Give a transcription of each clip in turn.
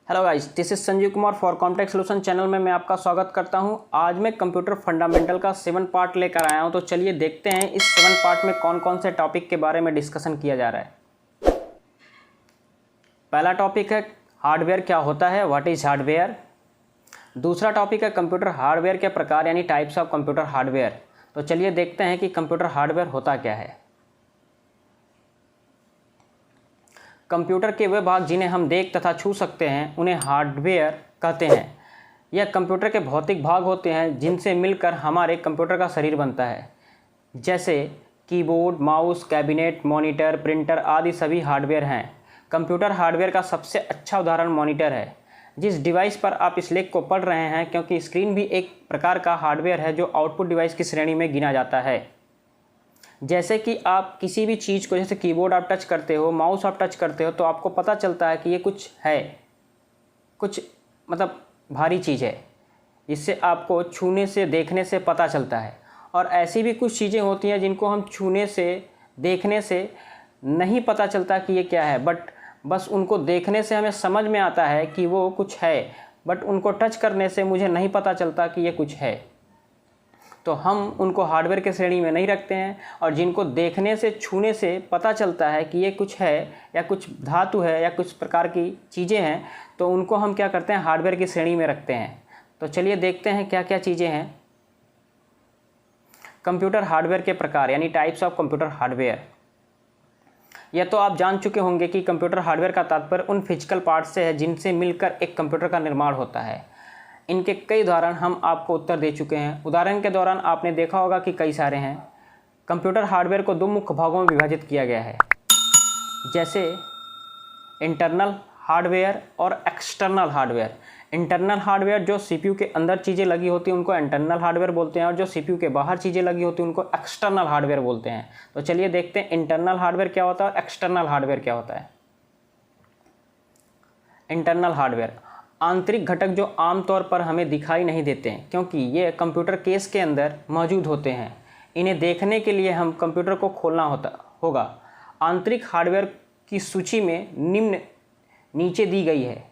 Hello guys, this is Sanjeev Kumar for complex solution channel में मैं आपका स्वागत करता हूं। आज मैं कंप्यूटर फंडामेंटल का 7 पार्ट लेकर आया हूं। तो चलिए देखते हैं इस 7 पार्ट में कौन कौन से टॉपिक के बारे में डिस्कशन किया जा रहा है। पहला टॉपिक है हार्डवेयर क्या होता है, व्हाट इज हार्डवेयर। दूसरा टॉपिक है कंप्यूटर हार्डवेयर के प्रकार यानी टाइप्स ऑफ कंप्यूटर हार्डवेयर। तो चलिए देखते हैं कि कंप्यूटर हार्डवेयर होता क्या है। कंप्यूटर के वे भाग जिन्हें हम देख तथा छू सकते हैं उन्हें हार्डवेयर कहते हैं। यह कंप्यूटर के भौतिक भाग होते हैं जिनसे मिलकर हमारे कंप्यूटर का शरीर बनता है, जैसे keyboard, mouse, cabinet, monitor, printer आदि सभी हार्डवेयर हैं। कंप्यूटर हार्डवेयर का सबसे अच्छा उदाहरण मॉनिटर है, जिस डिवाइस पर आप इस लेख को पढ़ रहे हैं, क्योंकि स्क्रीन भी एक प्रकार का हार्डवेयर है जो आउटपुट डिवाइस की श्रेणी में गिना जाता है। जैसे कि आप किसी भी चीज़ को, जैसे कीबोर्ड आप टच करते हो, माउस आप टच करते हो, तो आपको पता चलता है कि ये कुछ है, कुछ मतलब भारी चीज़ है, जिससे आपको छूने से, देखने से पता चलता है। और ऐसी भी कुछ चीज़ें होती हैं जिनको हम छूने से, देखने से नहीं पता चलता कि ये क्या है, बट बस उनको देखने से हमें समझ में आता है कि वो कुछ है, बट उनको टच करने से मुझे नहीं पता चलता कि ये कुछ है। तो हम उनको हार्डवेयर के श्रेणी में नहीं रखते हैं। और जिनको देखने से, छूने से पता चलता है कि ये कुछ है या कुछ धातु है या कुछ प्रकार की चीज़ें हैं, तो उनको हम क्या करते हैं, हार्डवेयर की श्रेणी में रखते हैं। तो चलिए देखते हैं क्या क्या चीज़ें हैं। कंप्यूटर हार्डवेयर के प्रकार यानी टाइप्स ऑफ कंप्यूटर हार्डवेयर। यह तो आप जान चुके होंगे कि कंप्यूटर हार्डवेयर का तात्पर्य उन फिजिकल पार्ट्स से है जिनसे मिलकर एक कंप्यूटर का निर्माण होता है। इनके कई उदाहरण हम आपको उत्तर दे चुके हैं। उदाहरण के दौरान आपने देखा होगा कि कई सारे हैं। कंप्यूटर हार्डवेयर को 2 मुख्य भागों में विभाजित किया गया है, जैसे इंटरनल हार्डवेयर और एक्सटर्नल हार्डवेयर। इंटरनल हार्डवेयर जो सीपीयू के अंदर चीज़ें लगी होती हैं उनको इंटरनल हार्डवेयर बोलते हैं, और जो सीपीयू के बाहर चीज़ें लगी होती हैं उनको एक्सटर्नल हार्डवेयर बोलते हैं। तो चलिए देखते हैं इंटरनल हार्डवेयर क्या होता है और एक्सटर्नल हार्डवेयर क्या होता है। इंटरनल हार्डवेयर आंतरिक घटक जो आमतौर पर हमें दिखाई नहीं देते हैं, क्योंकि ये कंप्यूटर केस के अंदर मौजूद होते हैं। इन्हें देखने के लिए हम कंप्यूटर को खोलना होगा। आंतरिक हार्डवेयर की सूची में नीचे दी गई है: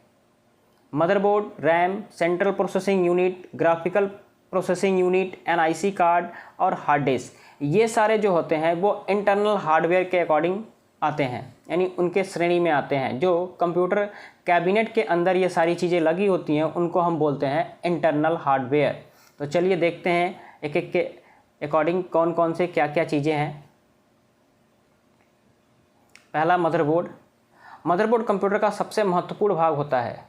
motherboard, RAM, central processing unit, graphical processing unit, NIC card और हार्ड डिस्क। ये सारे जो होते हैं वो इंटरनल हार्डवेयर के अकॉर्डिंग आते हैं, यानी उनके श्रेणी में आते हैं। जो कंप्यूटर कैबिनेट के अंदर ये सारी चीज़ें लगी होती हैं उनको हम बोलते हैं इंटरनल हार्डवेयर। तो चलिए देखते हैं एक एक के अकॉर्डिंग कौन कौन से क्या क्या चीज़ें हैं। पहला मदरबोर्ड। मदरबोर्ड कंप्यूटर का सबसे महत्वपूर्ण भाग होता है,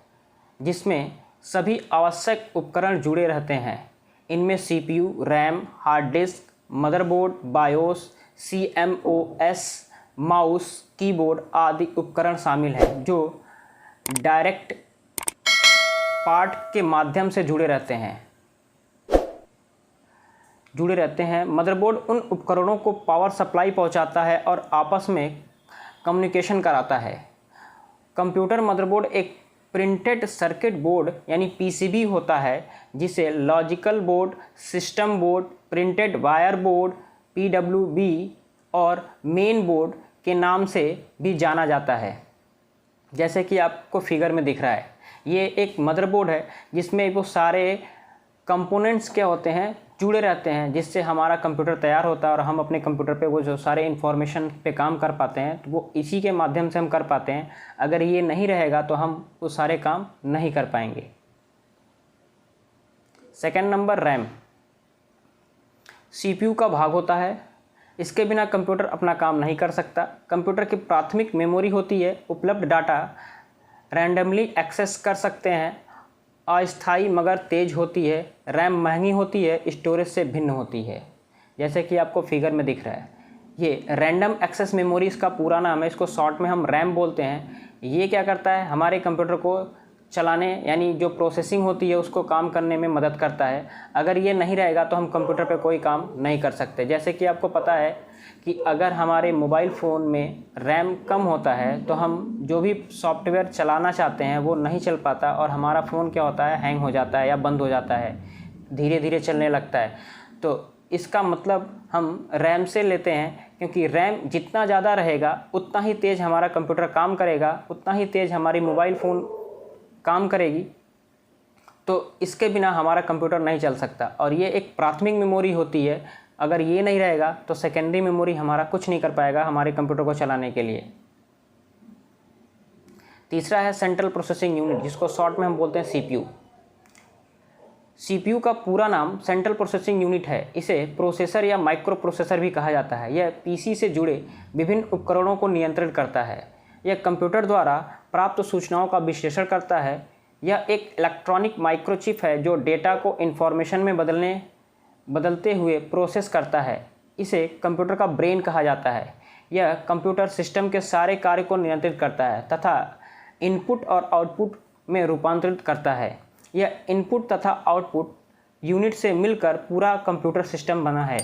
जिसमें सभी आवश्यक उपकरण जुड़े रहते हैं। इनमें CPU, RAM, hard disk, motherboard, BIOS, CMOS, mouse, keyboard आदि उपकरण शामिल हैं, जो डायरेक्ट पार्ट के माध्यम से जुड़े रहते हैं। मदरबोर्ड उन उपकरणों को पावर सप्लाई पहुंचाता है और आपस में कम्युनिकेशन कराता है। कंप्यूटर मदरबोर्ड एक प्रिंटेड सर्किट बोर्ड यानी पीसीबी होता है, जिसे logical board, system board, printed wire board, PWB और मेन बोर्ड के नाम से भी जाना जाता है, जैसे कि आपको फिगर में दिख रहा है। ये एक मदरबोर्ड है जिसमें वो सारे कंपोनेंट्स क्या होते हैं, जुड़े रहते हैं, जिससे हमारा कंप्यूटर तैयार होता है और हम अपने कंप्यूटर पे वो जो सारे इन्फॉर्मेशन पे काम कर पाते हैं, तो वो इसी के माध्यम से हम कर पाते हैं। अगर ये नहीं रहेगा तो हम वो सारे काम नहीं कर पाएंगे। Second number, RAM. सीपीयू का भाग होता है। इसके बिना कंप्यूटर अपना काम नहीं कर सकता। कंप्यूटर की प्राथमिक मेमोरी होती है, उपलब्ध डाटा रैंडमली एक्सेस कर सकते हैं, अस्थायी मगर तेज होती है। रैम महंगी होती है, स्टोरेज से भिन्न होती है, जैसे कि आपको फिगर में दिख रहा है। ये रैंडम एक्सेस मेमोरी इसका पूरा नाम है, इसको शॉर्ट में हम रैम बोलते हैं। ये क्या करता है, हमारे कंप्यूटर को चलाने यानी जो प्रोसेसिंग होती है उसको काम करने में मदद करता है। अगर ये नहीं रहेगा तो हम कंप्यूटर पे कोई काम नहीं कर सकते। जैसे कि आपको पता है कि अगर हमारे मोबाइल फ़ोन में रैम कम होता है तो हम जो भी सॉफ्टवेयर चलाना चाहते हैं वो नहीं चल पाता, और हमारा फ़ोन क्या होता है, हैंग हो जाता है या बंद हो जाता है, धीरे धीरे चलने लगता है। तो इसका मतलब हम रैम से लेते हैं, क्योंकि रैम जितना ज़्यादा रहेगा उतना ही तेज़ हमारा कंप्यूटर काम करेगा, उतना ही तेज़ हमारी मोबाइल फ़ोन काम करेगी, तो इसके बिना हमारा कंप्यूटर नहीं चल सकता। और ये एक प्राथमिक मेमोरी होती है, अगर ये नहीं रहेगा तो सेकेंडरी मेमोरी हमारा कुछ नहीं कर पाएगा हमारे कंप्यूटर को चलाने के लिए। तीसरा है सेंट्रल प्रोसेसिंग यूनिट, जिसको शॉर्ट में हम बोलते हैं सीपीयू। सीपीयू का पूरा नाम सेंट्रल प्रोसेसिंग यूनिट है। इसे प्रोसेसर या माइक्रो प्रोसेसर भी कहा जाता है। यह पीसी से जुड़े विभिन्न उपकरणों को नियंत्रित करता है। यह कंप्यूटर द्वारा प्राप्त सूचनाओं का विश्लेषण करता है। यह एक इलेक्ट्रॉनिक माइक्रोचिप है जो डेटा को इन्फॉर्मेशन में बदलते हुए प्रोसेस करता है। इसे कंप्यूटर का ब्रेन कहा जाता है। यह कंप्यूटर सिस्टम के सारे कार्य को नियंत्रित करता है तथा इनपुट और आउटपुट में रूपांतरित करता है। यह इनपुट तथा आउटपुट यूनिट से मिलकर पूरा कंप्यूटर सिस्टम बना है।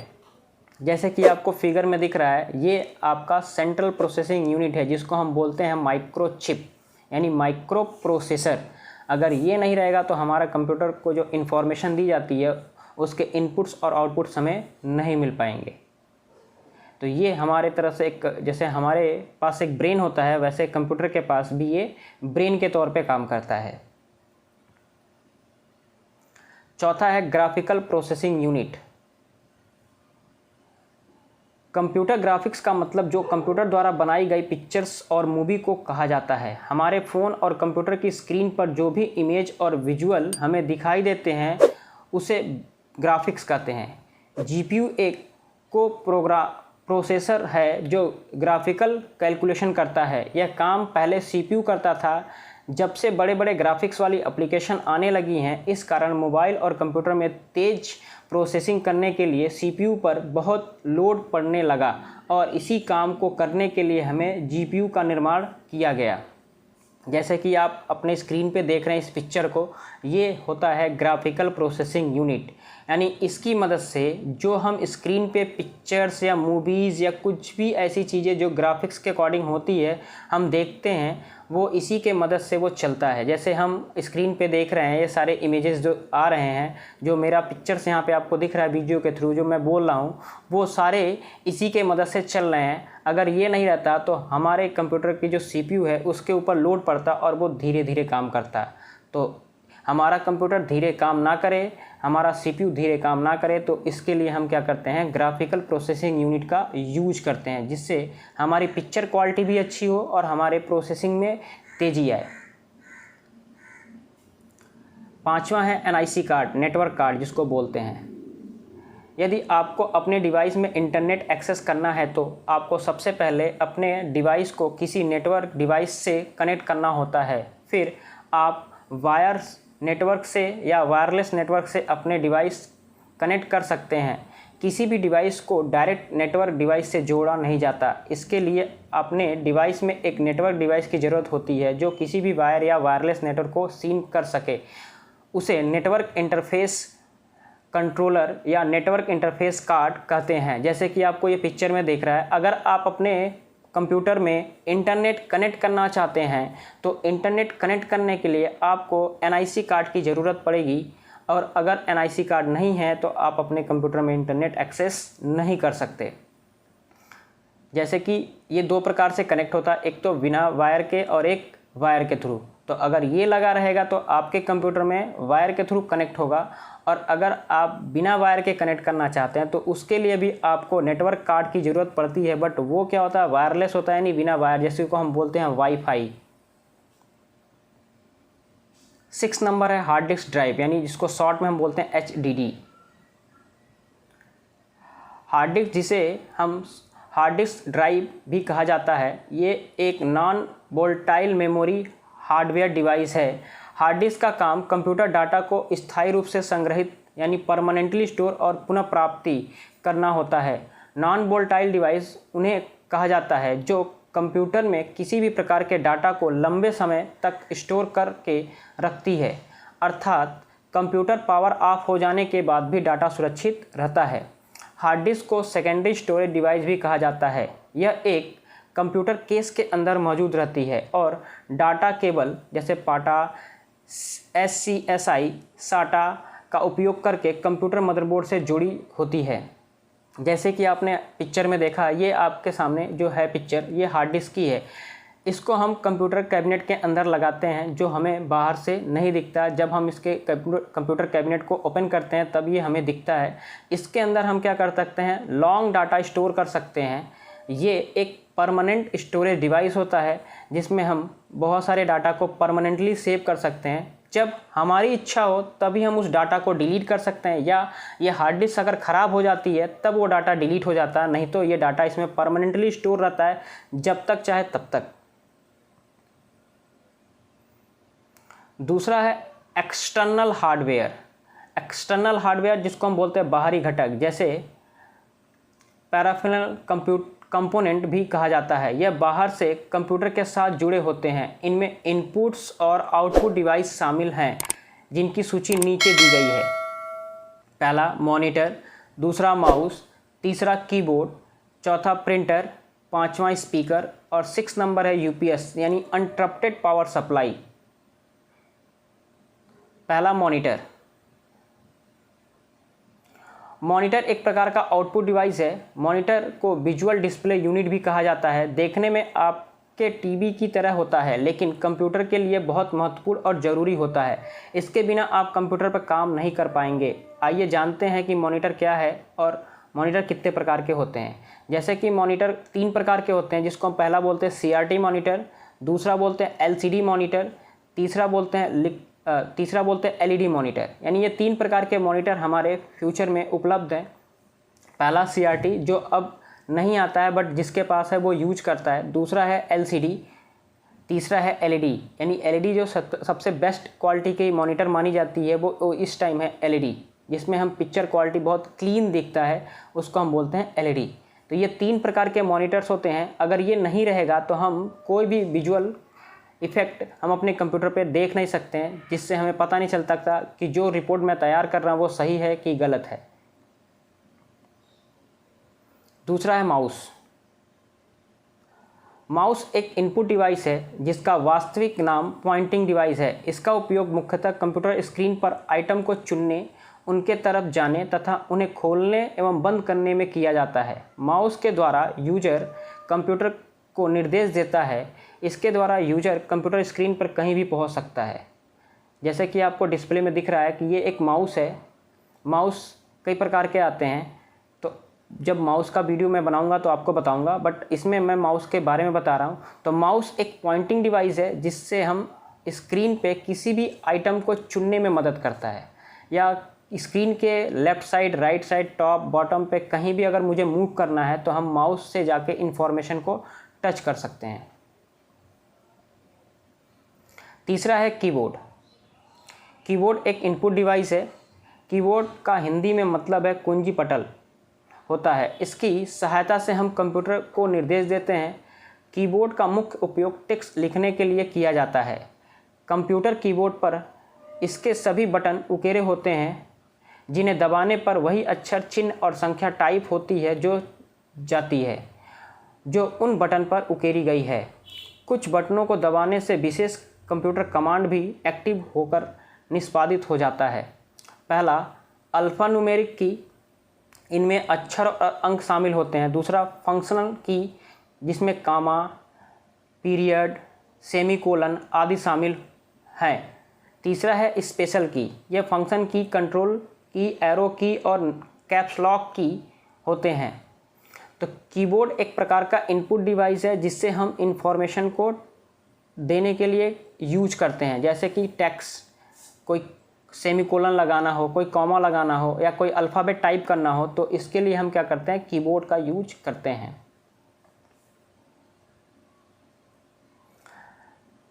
जैसे कि आपको फिगर में दिख रहा है, ये आपका सेंट्रल प्रोसेसिंग यूनिट है, जिसको हम बोलते हैं माइक्रोचिप यानी माइक्रो प्रोसेसर। अगर ये नहीं रहेगा तो हमारा कंप्यूटर को जो इन्फॉर्मेशन दी जाती है उसके इनपुट्स और आउटपुट्स हमें नहीं मिल पाएंगे। तो ये हमारे तरफ से एक, जैसे हमारे पास एक ब्रेन होता है, वैसे कंप्यूटर के पास भी ये ब्रेन के तौर पे काम करता है। चौथा है graphical processing unit. Computer graphics का मतलब जो कंप्यूटर द्वारा बनाई गई पिक्चर्स और मूवी को कहा जाता है। हमारे फ़ोन और कंप्यूटर की स्क्रीन पर जो भी इमेज और विजुअल हमें दिखाई देते हैं उसे ग्राफिक्स कहते हैं। जीपीयू एक प्रोसेसर है जो ग्राफिकल कैलकुलेशन करता है। यह काम पहले सीपीयू करता था। जब से बड़े बड़े ग्राफिक्स वाली एप्लीकेशन आने लगी हैं, इस कारण मोबाइल और कंप्यूटर में तेज प्रोसेसिंग करने के लिए सीपीयू पर बहुत लोड पड़ने लगा और इसी काम को करने के लिए हमें जीपीयू का निर्माण किया गया। जैसे कि आप अपने स्क्रीन पे देख रहे हैं इस पिक्चर को, ये होता है ग्राफिकल प्रोसेसिंग यूनिट। यानी इसकी मदद से जो हम स्क्रीन पे पिक्चर्स या मूवीज़ या कुछ भी ऐसी चीज़ें जो ग्राफिक्स के अकॉर्डिंग होती है हम देखते हैं, वो इसी के मदद से वो चलता है। जैसे हम स्क्रीन पे देख रहे हैं ये सारे इमेजेस जो आ रहे हैं, जो मेरा पिक्चर्स यहाँ पे आपको दिख रहा है वीडियो के थ्रू, जो मैं बोल रहा हूँ वो सारे इसी के मदद से चल रहे हैं। अगर ये नहीं रहता तो हमारे कंप्यूटर की जो सीपीयू है उसके ऊपर लोड पड़ता और वो धीरे धीरे काम करता। तो हमारा कंप्यूटर धीरे काम ना करे, हमारा सीपीयू धीरे काम ना करे, तो इसके लिए हम क्या करते हैं, ग्राफिकल प्रोसेसिंग यूनिट का यूज करते हैं, जिससे हमारी पिक्चर क्वालिटी भी अच्छी हो और हमारे प्रोसेसिंग में तेज़ी आए। पांचवा है एनआईसी कार्ड, नेटवर्क कार्ड जिसको बोलते हैं। यदि आपको अपने डिवाइस में इंटरनेट एक्सेस करना है तो आपको सबसे पहले अपने डिवाइस को किसी नेटवर्क डिवाइस से कनेक्ट करना होता है। फिर आप वायर्स नेटवर्क से या वायरलेस नेटवर्क से अपने डिवाइस कनेक्ट कर सकते हैं। किसी भी डिवाइस को डायरेक्ट नेटवर्क डिवाइस से जोड़ा नहीं जाता। इसके लिए अपने डिवाइस में एक नेटवर्क डिवाइस की ज़रूरत होती है जो किसी भी वायर या वायरलेस नेटवर्क को सीन कर सके। उसे नेटवर्क इंटरफेस कंट्रोलर या नेटवर्क इंटरफेस कार्ड कहते हैं। जैसे कि आपको ये पिक्चर में देख रहा है, अगर आप अपने कंप्यूटर में इंटरनेट कनेक्ट करना चाहते हैं तो इंटरनेट कनेक्ट करने के लिए आपको एनआईसी कार्ड की ज़रूरत पड़ेगी, और अगर एनआईसी कार्ड नहीं है तो आप अपने कंप्यूटर में इंटरनेट एक्सेस नहीं कर सकते। जैसे कि ये दो प्रकार से कनेक्ट होता है, एक तो बिना वायर के और एक वायर के थ्रू। तो अगर ये लगा रहेगा तो आपके कंप्यूटर में वायर के थ्रू कनेक्ट होगा, और अगर आप बिना वायर के कनेक्ट करना चाहते हैं तो उसके लिए भी आपको नेटवर्क कार्ड की ज़रूरत पड़ती है, बट वो क्या होता है, वायरलेस होता है, नहीं बिना वायर, जैसे को हम बोलते हैं वाईफाई। 6 नंबर है हार्ड डिस्क ड्राइव, यानी जिसको शॉर्ट में हम बोलते हैं HDD। हार्ड डिस्क, जिसे हम हार्ड डिस्क ड्राइव भी कहा जाता है, ये एक non volatile memory hardware device है। हार्ड डिस्क का काम कंप्यूटर डाटा को स्थायी रूप से संग्रहित यानी परमानेंटली स्टोर और पुनः प्राप्ति करना होता है। नॉन वोलेटाइल डिवाइस उन्हें कहा जाता है जो कंप्यूटर में किसी भी प्रकार के डाटा को लंबे समय तक स्टोर करके रखती है, अर्थात कंप्यूटर पावर ऑफ हो जाने के बाद भी डाटा सुरक्षित रहता है। हार्ड डिस्क को सेकेंडरी स्टोरेज डिवाइस भी कहा जाता है। यह एक कंप्यूटर केस के अंदर मौजूद रहती है और डाटा केबल जैसे पाटा, SCSI, साटा का उपयोग करके कंप्यूटर मदरबोर्ड से जुड़ी होती है। जैसे कि आपने पिक्चर में देखा, ये आपके सामने जो है पिक्चर, ये हार्ड डिस्क की है। इसको हम कंप्यूटर कैबिनेट के अंदर लगाते हैं, जो हमें बाहर से नहीं दिखता। जब हम इसके कंप्यूटर कैबिनेट को ओपन करते हैं तब ये हमें दिखता है। इसके अंदर हम क्या कर सकते हैं, लॉन्ग डाटा स्टोर कर सकते हैं। ये एक परमानेंट स्टोरेज डिवाइस होता है जिसमें हम बहुत सारे डाटा को परमानेंटली सेव कर सकते हैं। जब हमारी इच्छा हो तभी हम उस डाटा को डिलीट कर सकते हैं, या ये हार्ड डिस्क अगर ख़राब हो जाती है तब वो डाटा डिलीट हो जाता है, नहीं तो ये डाटा इसमें परमानेंटली स्टोर रहता है जब तक चाहे तब तक। दूसरा है एक्सटर्नल हार्डवेयर। एक्सटर्नल हार्डवेयर जिसको हम बोलते हैं बाहरी घटक, जैसे पैराफिनल कंपोनेंट भी कहा जाता है। यह बाहर से कंप्यूटर के साथ जुड़े होते हैं। इनमें इनपुट्स और आउटपुट डिवाइस शामिल हैं जिनकी सूची नीचे दी गई है। पहला मॉनिटर, दूसरा माउस, तीसरा कीबोर्ड, चौथा प्रिंटर, पांचवा स्पीकर और 6 नंबर है यूपीएस यानी अनइंटरप्टेड पावर सप्लाई। पहला मॉनिटर। मॉनिटर एक प्रकार का आउटपुट डिवाइस है। मॉनिटर को विजुअल डिस्प्ले यूनिट भी कहा जाता है। देखने में आपके टीवी की तरह होता है, लेकिन कंप्यूटर के लिए बहुत महत्वपूर्ण और ज़रूरी होता है। इसके बिना आप कंप्यूटर पर काम नहीं कर पाएंगे। आइए जानते हैं कि मॉनिटर क्या है और मॉनिटर कितने प्रकार के होते हैं। जैसे कि मॉनिटर 3 प्रकार के होते हैं, जिसको हम पहला बोलते हैं CRT मॉनिटर, दूसरा बोलते हैं LCD मॉनिटर, तीसरा बोलते हैं LED मॉनिटर। यानी ये 3 प्रकार के मॉनिटर हमारे फ्यूचर में उपलब्ध हैं। पहला CRT जो अब नहीं आता है बट जिसके पास है वो यूज करता है। दूसरा है LCD, तीसरा है LED। यानी LED जो सबसे बेस्ट क्वालिटी की मॉनिटर मानी जाती है वो इस टाइम है LED, जिसमें हम पिक्चर क्वालिटी बहुत क्लीन दिखता है, उसको हम बोलते हैं LED। तो ये 3 प्रकार के मॉनिटर्स होते हैं। अगर ये नहीं रहेगा तो हम कोई भी विजुअल इफ़ेक्ट हम अपने कंप्यूटर पे देख नहीं सकते हैं, जिससे हमें पता नहीं चलता था कि जो रिपोर्ट मैं तैयार कर रहा हूँ वो सही है कि गलत है। दूसरा है माउस। माउस एक इनपुट डिवाइस है जिसका वास्तविक नाम पॉइंटिंग डिवाइस है। इसका उपयोग मुख्यतः कंप्यूटर स्क्रीन पर आइटम को चुनने, उनके तरफ जाने तथा उन्हें खोलने एवं बंद करने में किया जाता है। माउस के द्वारा यूजर कंप्यूटर को निर्देश देता है। इसके द्वारा यूजर कंप्यूटर स्क्रीन पर कहीं भी पहुंच सकता है। जैसे कि आपको डिस्प्ले में दिख रहा है कि ये एक माउस है। माउस कई प्रकार के आते हैं, तो जब माउस का वीडियो मैं बनाऊंगा तो आपको बताऊंगा, बट इसमें मैं माउस के बारे में बता रहा हूं। तो माउस एक पॉइंटिंग डिवाइस है जिससे हम स्क्रीन पे किसी भी आइटम को चुनने में मदद करता है, या स्क्रीन के left side, right side, top, bottom पे कहीं भी अगर मुझे मूव करना है तो हम माउस से जाके इंफॉर्मेशन को टच कर सकते हैं। तीसरा है कीबोर्ड। कीबोर्ड एक इनपुट डिवाइस है। कीबोर्ड का हिंदी में मतलब है कुंजी पटल होता है। इसकी सहायता से हम कंप्यूटर को निर्देश देते हैं। कीबोर्ड का मुख्य उपयोग टेक्स्ट लिखने के लिए किया जाता है। कंप्यूटर कीबोर्ड पर इसके सभी बटन उकेरे होते हैं, जिन्हें दबाने पर वही अक्षर, चिन्ह और संख्या टाइप होती है जो जाती है, जो उन बटन पर उकेरी गई है। कुछ बटनों को दबाने से विशेष कंप्यूटर कमांड भी एक्टिव होकर निष्पादित हो जाता है। पहला अल्फ़ा न्यूमेरिक की, इनमें अक्षर और अंक शामिल होते हैं। दूसरा फंक्शनल की, जिसमें कामा, पीरियड, सेमीकोलन आदि शामिल हैं। तीसरा है स्पेशल की, यह फंक्शन की, कंट्रोल की, एरो की और कैप्स लॉक की होते हैं। तो कीबोर्ड एक प्रकार का इनपुट डिवाइस है जिससे हम इंफॉर्मेशन को देने के लिए यूज करते हैं, जैसे कि टेक्स्ट, कोई सेमीकोलन लगाना हो, कोई कॉमा लगाना हो या कोई अल्फ़ाबेट टाइप करना हो, तो इसके लिए हम क्या करते हैं, कीबोर्ड का यूज करते हैं।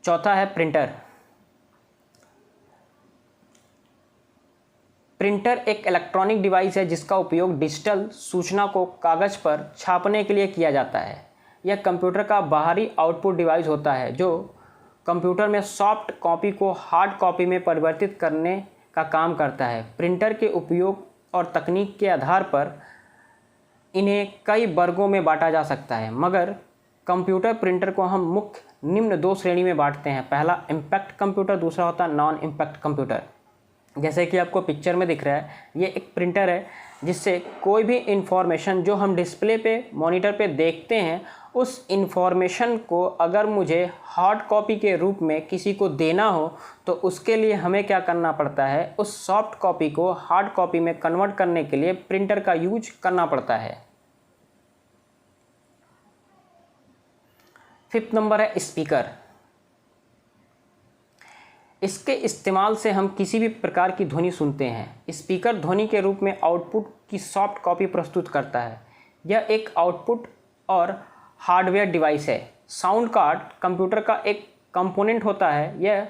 चौथा है प्रिंटर। प्रिंटर एक इलेक्ट्रॉनिक डिवाइस है जिसका उपयोग डिजिटल सूचना को कागज़ पर छापने के लिए किया जाता है। यह कंप्यूटर का बाहरी आउटपुट डिवाइस होता है जो कंप्यूटर में सॉफ्ट कॉपी को हार्ड कॉपी में परिवर्तित करने का काम करता है। प्रिंटर के उपयोग और तकनीक के आधार पर इन्हें कई वर्गों में बांटा जा सकता है, मगर कंप्यूटर प्रिंटर को हम मुख्य निम्न 2 श्रेणी में बांटते हैं। पहला इम्पैक्ट कंप्यूटर, दूसरा होता है नॉन इम्पैक्ट कंप्यूटर। जैसे कि आपको पिक्चर में दिख रहा है, ये एक प्रिंटर है जिससे कोई भी इंफॉर्मेशन जो हम डिस्प्ले पे मॉनिटर पे देखते हैं उस इंफॉर्मेशन को अगर मुझे हार्ड कॉपी के रूप में किसी को देना हो तो उसके लिए हमें क्या करना पड़ता है, उस सॉफ्ट कॉपी को हार्ड कॉपी में कन्वर्ट करने के लिए प्रिंटर का यूज करना पड़ता है। 5th नंबर है स्पीकर। इसके इस्तेमाल से हम किसी भी प्रकार की ध्वनि सुनते हैं। स्पीकर ध्वनि के रूप में आउटपुट की सॉफ्ट कॉपी प्रस्तुत करता है। यह एक आउटपुट और हार्डवेयर डिवाइस है। साउंड कार्ड कंप्यूटर का एक कंपोनेंट होता है। यह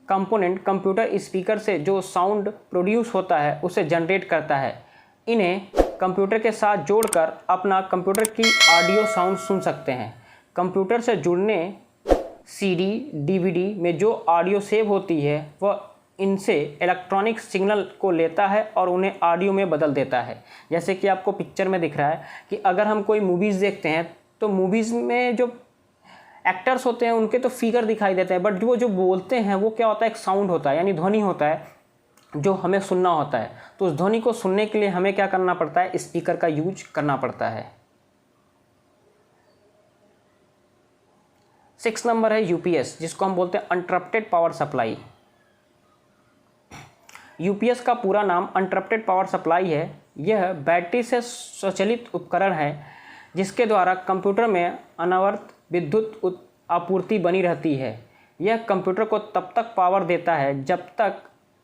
कंपोनेंट कंप्यूटर स्पीकर से जो साउंड प्रोड्यूस होता है उसे जनरेट करता है। इन्हें कंप्यूटर के साथ जोड़कर अपना कंप्यूटर की ऑडियो साउंड सुन सकते हैं। कंप्यूटर से जुड़ने सीडी, डीवीडी में जो ऑडियो सेव होती है वह इनसे इलेक्ट्रॉनिक सिग्नल को लेता है और उन्हें ऑडियो में बदल देता है। जैसे कि आपको पिक्चर में दिख रहा है कि अगर हम कोई मूवीज़ देखते हैं तो मूवीज़ में जो एक्टर्स होते हैं उनके तो फिगर दिखाई देते हैं, बट वो जो बोलते हैं वो क्या होता है, एक साउंड होता है, यानी ध्वनि होता है जो हमें सुनना होता है। तो उस ध्वनि को सुनने के लिए हमें क्या करना पड़ता है, स्पीकर का यूज करना पड़ता है। 6 नंबर है यूपीएस, जिसको हम बोलते हैं अनइंटरप्टेड पावर सप्लाई। यूपीएस का पूरा नाम अनइंटरप्टेड पावर सप्लाई है। यह बैटरी से स्वचालित उपकरण है जिसके द्वारा कंप्यूटर में अनवरत विद्युत आपूर्ति बनी रहती है। यह कंप्यूटर को तब तक पावर देता है जब तक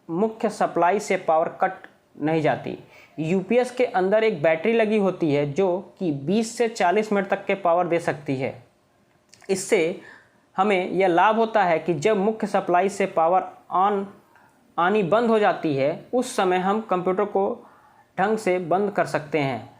मुख्य सप्लाई से पावर कट नहीं जाती। यूपीएस के अंदर एक बैटरी लगी होती है जो कि 20 से 40 मिनट तक के पावर दे सकती है। इससे हमें यह लाभ होता है कि जब मुख्य सप्लाई से पावर आनी बंद हो जाती है उस समय हम कंप्यूटर को ढंग से बंद कर सकते हैं।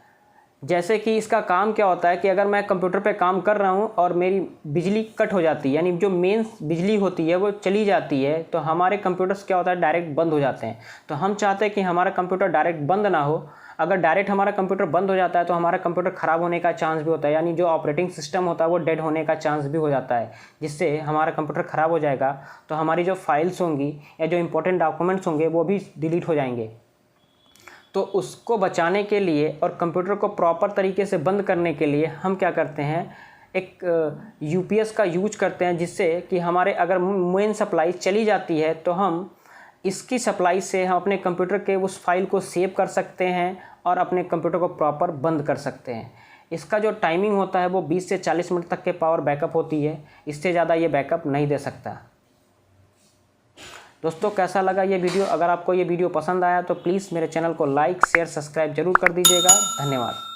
जैसे कि इसका काम क्या होता है कि अगर मैं कंप्यूटर पे काम कर रहा हूँ और मेरी बिजली कट हो जाती है, यानी जो मेन बिजली होती है वो चली जाती है, तो हमारे कंप्यूटर्स क्या होता है, डायरेक्ट बंद हो जाते हैं। तो हम चाहते हैं कि हमारा कंप्यूटर डायरेक्ट बंद ना हो। अगर डायरेक्ट हमारा कंप्यूटर बंद हो जाता है तो हमारा कंप्यूटर ख़राब होने का चांस भी होता है, यानी जो ऑपरेटिंग सिस्टम होता है वो डेड होने का चांस भी हो जाता है, जिससे हमारा कंप्यूटर ख़राब हो जाएगा तो हमारी जो फाइल्स होंगी या जो इंपॉर्टेंट डॉक्यूमेंट्स होंगे वो भी डिलीट हो जाएंगे। तो उसको बचाने के लिए और कंप्यूटर को प्रॉपर तरीके से बंद करने के लिए हम क्या करते हैं, एक यूपीएस का यूज करते हैं, जिससे कि हमारे अगर मेन सप्लाई चली जाती है तो हम इसकी सप्लाई से हम अपने कंप्यूटर के उस फाइल को सेव कर सकते हैं और अपने कंप्यूटर को प्रॉपर बंद कर सकते हैं। इसका जो टाइमिंग होता है वो 20 से 40 मिनट तक के पावर बैकअप होती है, इससे ज़्यादा ये बैकअप नहीं दे सकता। दोस्तों कैसा लगा ये वीडियो? अगर आपको ये वीडियो पसंद आया तो प्लीज़ मेरे चैनल को लाइक, शेयर, सब्सक्राइब जरूर कर दीजिएगा। धन्यवाद।